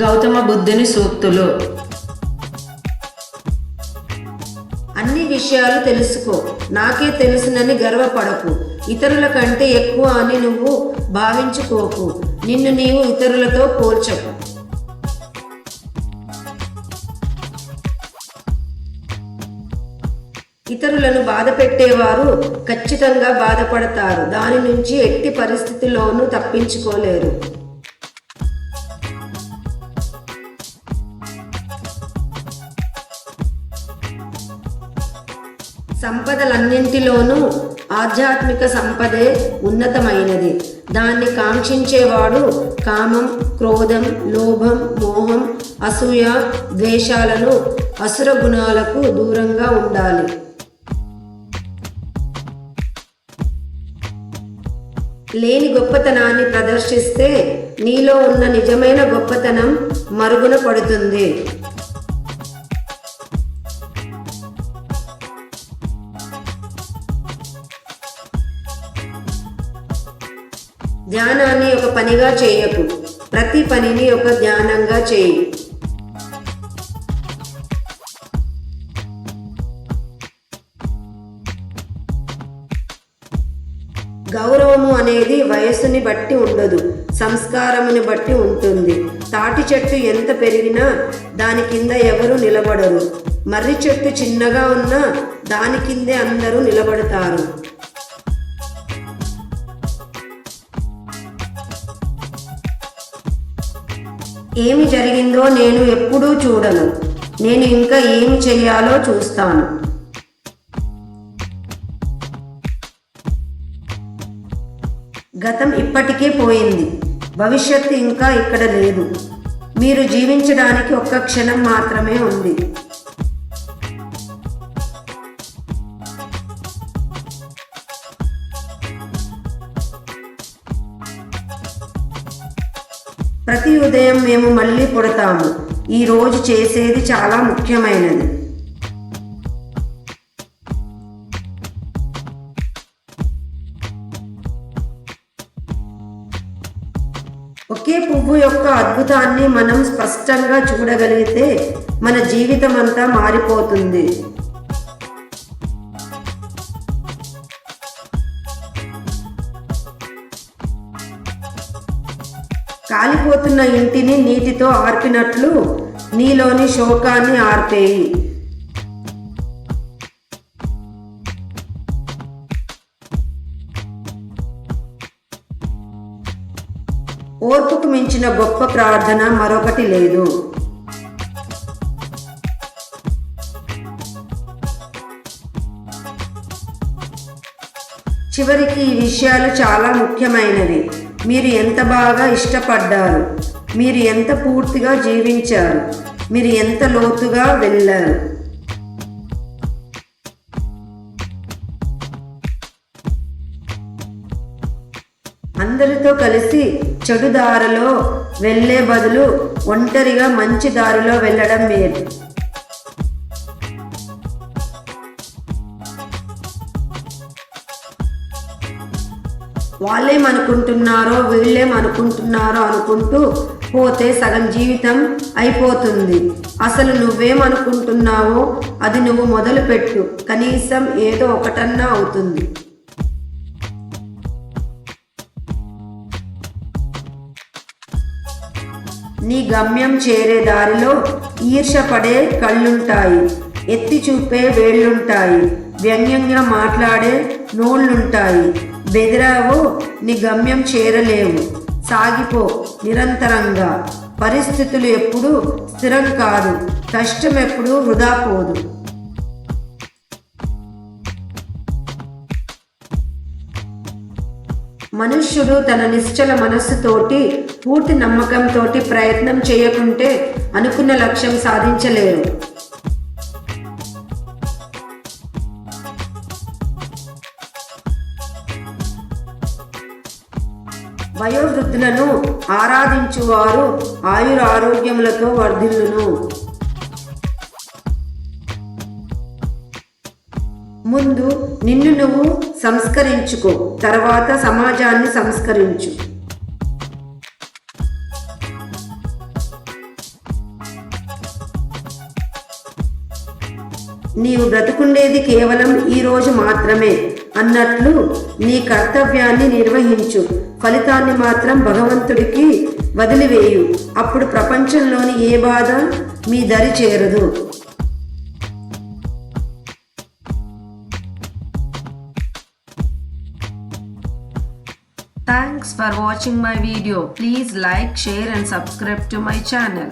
గౌతమ బుద్ధుని సూక్తులు. అన్ని విషయాలు తెలుసుకో, నాకే తెలుసునని గర్వపడకు, ఇతరుల కంటే ఎక్కువ అని నువ్వు భావించుకోకు, నిన్ను నీవు ఇతరులతో పోల్చకు. ఇతరులను బాధ పెట్టేవారు ఖచ్చితంగా బాధపడతారు, దాని నుంచి ఎట్టి పరిస్థితుల్లోనూ తప్పించుకోలేరు. సంపదలన్నింటిలోనూ ఆధ్యాత్మిక సంపదే ఉన్నతమైనది. దాన్ని కాంక్షించేవాడు కామం, క్రోధం, లోభం, మోహం, అసూయ, ద్వేషాలను అసుర గుణాలకు దూరంగా ఉండాలి. లేని గొప్పతనాన్ని ప్రదర్శిస్తే నీలో ఉన్న నిజమైన గొప్పతనం మరుగున పడుతుంది. ధ్యానాన్ని ఒక పనిగా చేయకు, ప్రతి పనిని ఒక ధ్యానంగా చేయి. గౌరవము అనేది వయస్సుని బట్టి ఉండదు, సంస్కారముని బట్టి ఉంటుంది. తాటి చెట్టు ఎంత పెరిగినా దాని కింద ఎవరు నిలబడరు. మర్రి చెట్టు చిన్నగా ఉన్నా దాని కిందే అందరూ నిలబడతారు. ఏమి జరిగిందో నేను ఎప్పుడూ చూడను, నేను ఇంకా ఏమి చెయ్యాలో చూస్తాను. గతం ఇప్పటికే పోయింది, భవిష్యత్తు ఇంకా ఇక్కడ లేదు. మీరు జీవించడానికి ఒక్క క్షణం మాత్రమే ఉంది. ప్రతి ఉదయం మేము మళ్ళీ పుడతాము. ఈ రోజు చేసేది చాలా ముఖ్యమైనది. ఒకే పువ్వు యొక్క అద్భుతాన్ని మనం స్పష్టంగా చూడగలిగితే మన జీవితం అంతా మారిపోతుంది. కాలిపోతున్న ఇంటిని నీటితో ఆర్పినట్లు నీలోని శోకాన్ని ఆర్పేయి. ఓర్పుకు మించిన గొప్ప ప్రార్థన మరొకటి లేదు. చివరికి ఈ విషయాలు చాలా ముఖ్యమైనవి. మీరు ఎంత బాగా ఇష్టపడ్డారు, మీరు ఎంత పూర్తిగా జీవించారు, మీరు ఎంత లోతుగా వెళ్ళారు. అందరితో కలిసి చెడు దారిలో వెళ్ళే బదులు ఒంటరిగా మంచి దారిలో వెళ్ళడం మేలు. వాళ్ళేమనుకుంటున్నారో వీళ్ళేమనుకుంటున్నారో అనుకుంటూ పోతే సగం జీవితం అయిపోతుంది. అసలు నువ్వేమనుకుంటున్నావో అది నువ్వు మొదలుపెట్టు, కనీసం ఏదో ఒకటన్నా అవుతుంది. నీ గమ్యం చేరే దారిలో ఈర్ష్యపడే కళ్ళుంటాయి, ఎత్తి చూపే వేళ్ళుంటాయి, వ్యంగ్యంగా మాట్లాడే నోళ్ళుంటాయి. బెదిరావు, నీ గమ్యం చేరలేవు. సాగిపో నిరంతరంగా. పరిస్థితులు ఎప్పుడూ స్థిరం కాదు, కష్టం ఎప్పుడూ వృధా పోదు. మనుష్యుడు తన నిశ్చల మనస్సుతోటి, పూర్తి నమ్మకంతోటి ప్రయత్నం చేయకుంటే అనుకున్న లక్ష్యం సాధించలేరు. వయోవృద్ధులను ఆరాధించువారు ఆయురారోగ్యములతో వర్ధిల్లును. ముందు నిన్ను నువ్వు సంస్కరించుకో, తర్వాత సమాజాన్ని సంస్కరించు. నీవు బ్రతుకుండేది కేవలం ఈ రోజు మాత్రమే అన్నట్లు నీ కర్తవ్యాన్ని నిర్వహించు. ఫలితాన్ని మాత్రం భగవంతుడికి వదిలివేయు. అప్పుడు ప్రపంచంలోని ఏ బాధ మీ దరి చేరదు. Thanks for watching my video. Please like, share and subscribe to my channel.